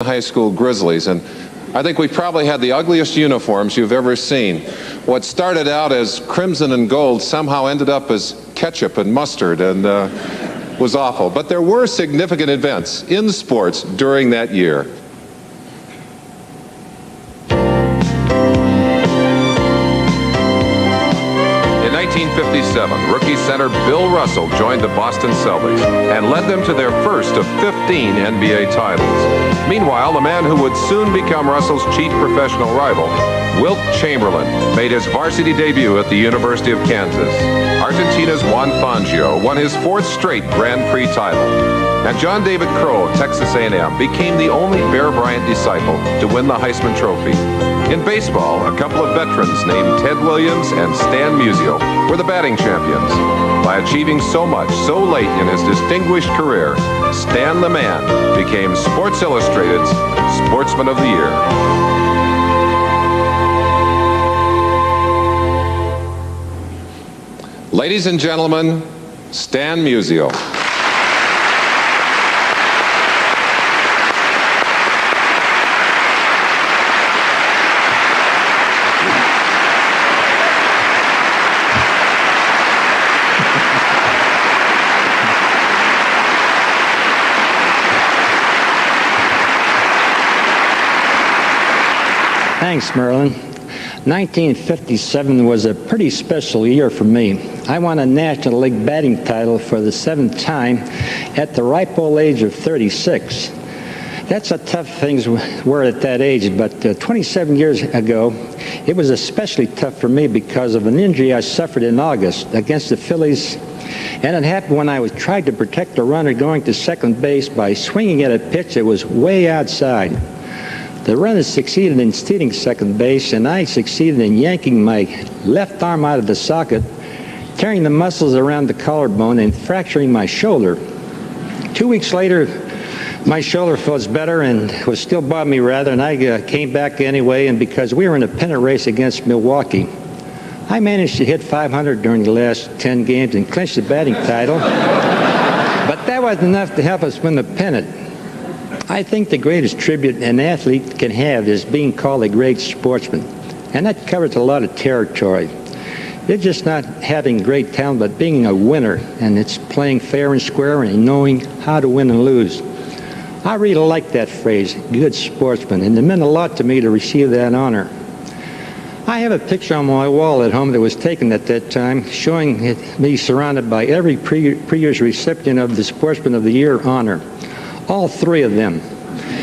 High School Grizzlies, and I think we probably had the ugliest uniforms you've ever seen. What started out as crimson and gold somehow ended up as ketchup and mustard, and was awful. But there were significant events in sports during that year. In 1957, rookie center Bill Russell joined the Boston Celtics and led them to their first of 15 NBA titles. Meanwhile, the man who would soon become Russell's chief professional rival, Wilt Chamberlain, made his varsity debut at the University of Kansas. Argentina's Juan Fangio won his fourth straight Grand Prix title. And John David Crow of Texas A&M became the only Bear Bryant disciple to win the Heisman Trophy. In baseball, a couple of veterans named Ted Williams and Stan Musial were the batting champions. By achieving so much so late in his distinguished career, Stan the Man became Sports Illustrated's Sportsman of the Year. Ladies and gentlemen, Stan Musial. Thanks, Merlin. 1957 was a pretty special year for me. I won a National League batting title for the 7th time at the ripe old age of 36. That's how tough things were at that age, but 27 years ago, it was especially tough for me because of an injury I suffered in August against the Phillies, and it happened when I tried to protect a runner going to second base by swinging at a pitch that was way outside. The runner succeeded in stealing second base, and I succeeded in yanking my left arm out of the socket, tearing the muscles around the collarbone, and fracturing my shoulder. 2 weeks later, my shoulder feels better and was still bothering me rather, and I came back anyway, and because we were in a pennant race against Milwaukee, I managed to hit 500 during the last 10 games and clinch the batting title. But that wasn't enough to help us win the pennant. I think the greatest tribute an athlete can have is being called a great sportsman, and that covers a lot of territory. It's just not having great talent, but being a winner, and it's playing fair and square and knowing how to win and lose. I really like that phrase, good sportsman, and it meant a lot to me to receive that honor. I have a picture on my wall at home that was taken at that time, showing me surrounded by every previous recipient of the Sportsman of the Year honor. All three of them.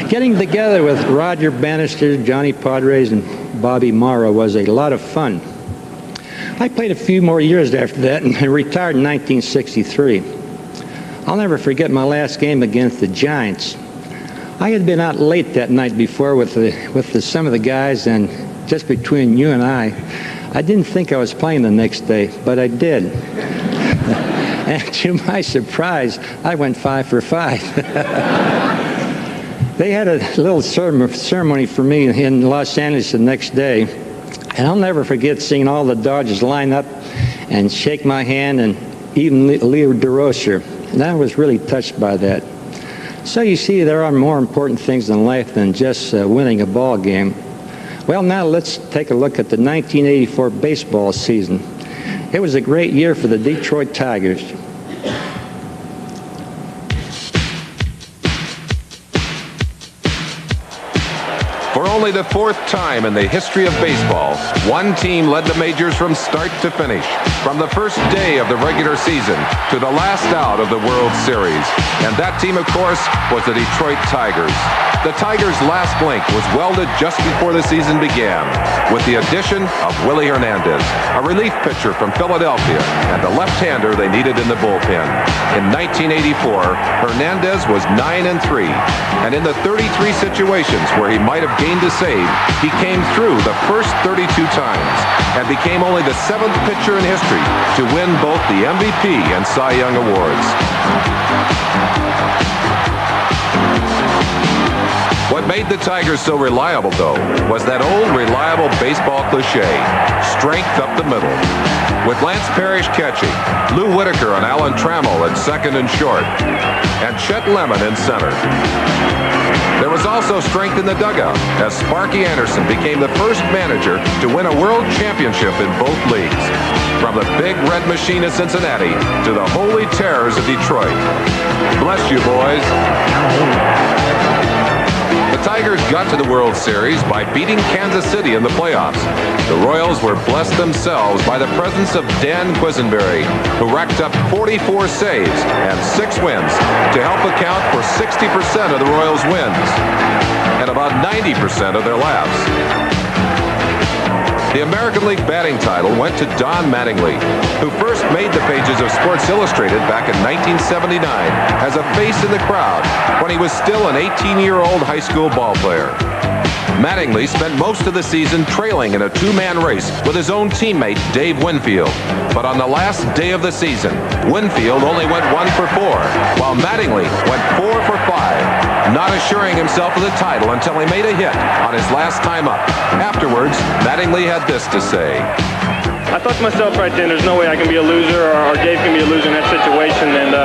Getting together with Roger Bannister, Johnny Padres, and Bobby Morrow was a lot of fun. I played a few more years after that and retired in 1963. I'll never forget my last game against the Giants. I had been out late that night before with some of the guys, and just between you and I didn't think I was playing the next day, but I did. And to my surprise, I went 5 for 5. They had a little ceremony for me in Los Angeles the next day, and I'll never forget seeing all the Dodgers line up and shake my hand, and even Leo DeRocher. And I was really touched by that. So you see, there are more important things in life than just winning a ball game. Well, now let's take a look at the 1984 baseball season. It was a great year for the Detroit Tigers. For only the 4th time in the history of baseball, one team led the majors from start to finish, from the first day of the regular season to the last out of the World Series. And that team, of course, was the Detroit Tigers. The Tigers' last link was welded just before the season began, with the addition of Willie Hernandez, a relief pitcher from Philadelphia, and the left-hander they needed in the bullpen. In 1984, Hernandez was 9-3, and in the 33 situations where he might have gained a save, he came through the first 32 times, and became only the 7th pitcher in history to win both the MVP and Cy Young awards. What made the Tigers so reliable, though, was that old reliable baseball cliche, strength up the middle. With Lance Parrish catching, Lou Whitaker and Alan Trammell at second and short, and Chet Lemon in center. There was also strength in the dugout as Sparky Anderson became the first manager to win a world championship in both leagues. From the Big Red Machine of Cincinnati to the Holy Terrors of Detroit. Bless you, boys. The Tigers got to the World Series by beating Kansas City in the playoffs. The Royals were blessed themselves by the presence of Dan Quisenberry, who racked up 44 saves and 6 wins to help account for 60% of the Royals' wins and about 90% of their laughs. The American League batting title went to Don Mattingly, who first made the pages of Sports Illustrated back in 1979 as a face in the crowd when he was still an 18-year-old high school ball player. Mattingly spent most of the season trailing in a two-man race with his own teammate, Dave Winfield. But on the last day of the season, Winfield only went 1 for 4, while Mattingly went 4 for 5, not assuring himself of the title until he made a hit on his last time up. Afterwards, Mattingly had this to say. I thought to myself right then, there's no way I can be a loser or Dave can be a loser in that situation, and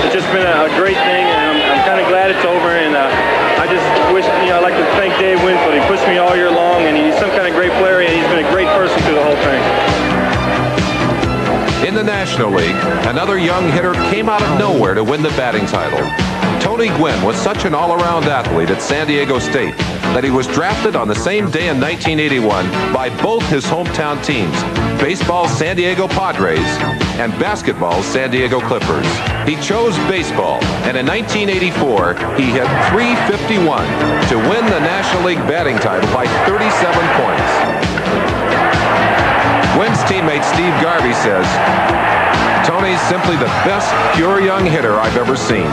it's just been a great thing, and I'm kind of glad it's over, and I just wish, I'd like to thank Dave Winfield. He pushed me all year long, and he's some kind of great player, and he's been a great person through the whole thing. In the National League, another young hitter came out of nowhere to win the batting title. Tony Gwynn was such an all-around athlete at San Diego State that he was drafted on the same day in 1981 by both his hometown teams, baseball's San Diego Padres and basketball's San Diego Clippers. He chose baseball, and in 1984, he hit .351 to win the National League batting title by 37 points. Gwynn's teammate Steve Garvey says, "Tony's simply the best pure young hitter I've ever seen."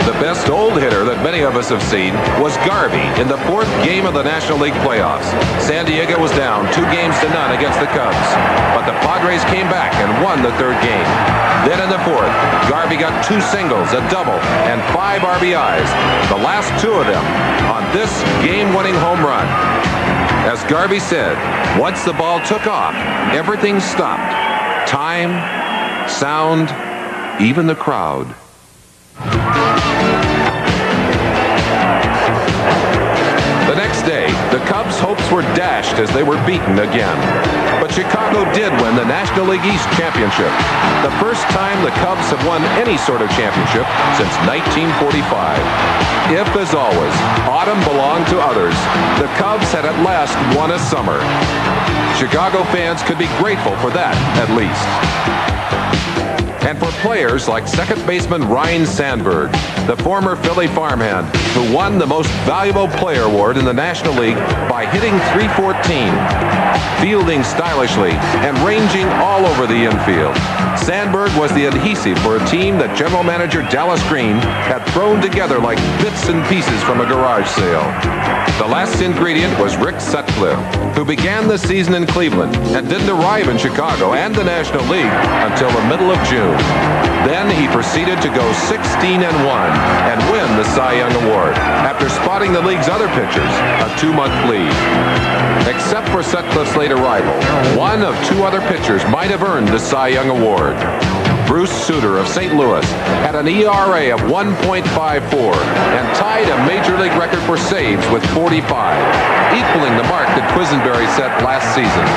The best old hitter that many of us have seen was Garvey in the 4th game of the National League playoffs. San Diego was down 2-0 against the Cubs, but the Padres came back and won the 3rd game. Then in the 4th, Garvey got 2 singles, a double, and 5 RBIs, the last 2 of them on this game-winning home run. As Garvey said, once the ball took off, everything stopped. Time, sound, even the crowd. The next day, the Cubs' hopes were dashed as they were beaten again. But Chicago did win the National League East championship, the first time the Cubs have won any sort of championship since 1945. If, as always, autumn belonged to others, the Cubs had at last won a summer. Chicago fans could be grateful for that, at least. And for players like second baseman Ryne Sandberg, the former Philly farmhand, who won the Most Valuable Player award in the National League by hitting .314, fielding stylishly, and ranging all over the infield. Sandberg was the adhesive for a team that general manager Dallas Green had thrown together like bits and pieces from a garage sale. The last ingredient was Rick Sutcliffe, who began the season in Cleveland and didn't arrive in Chicago and the National League until the middle of June. Then he proceeded to go 16-1 and win the Cy Young Award after spotting the league's other pitchers a 2-month lead. Except for Sutcliffe's late arrival, one of 2 other pitchers might have earned the Cy Young Award. Bruce Sutter of St. Louis had an ERA of 1.54 and tied a major league record for saves with 45, equaling the mark that Quisenberry set last season.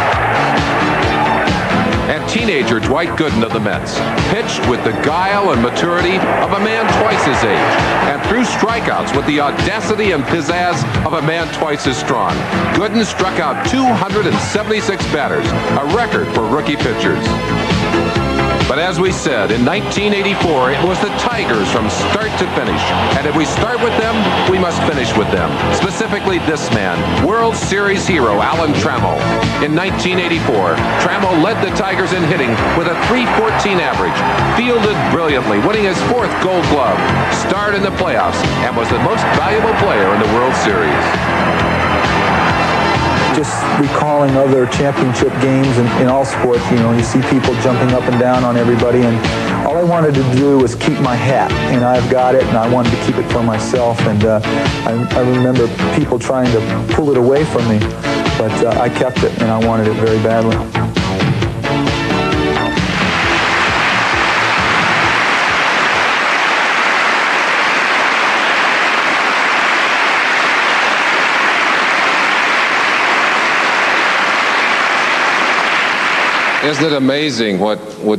And teenager Dwight Gooden of the Mets pitched with the guile and maturity of a man twice his age and threw strikeouts with the audacity and pizzazz of a man twice as strong. Gooden struck out 276 batters, a record for rookie pitchers. But as we said, in 1984, it was the Tigers from start to finish. And if we start with them, we must finish with them. Specifically this man, World Series hero Alan Trammell. In 1984, Trammell led the Tigers in hitting with a .314 average, fielded brilliantly, winning his 4th Gold Glove, starred in the playoffs, and was the most valuable player in the World Series. just recalling other championship games in all sports. You know, you see people jumping up and down on everybody, and all I wanted to do was keep my hat, and I've got it, and I wanted to keep it for myself. And I remember people trying to pull it away from me, but I kept it, and I wanted it very badly. Isn't it amazing what would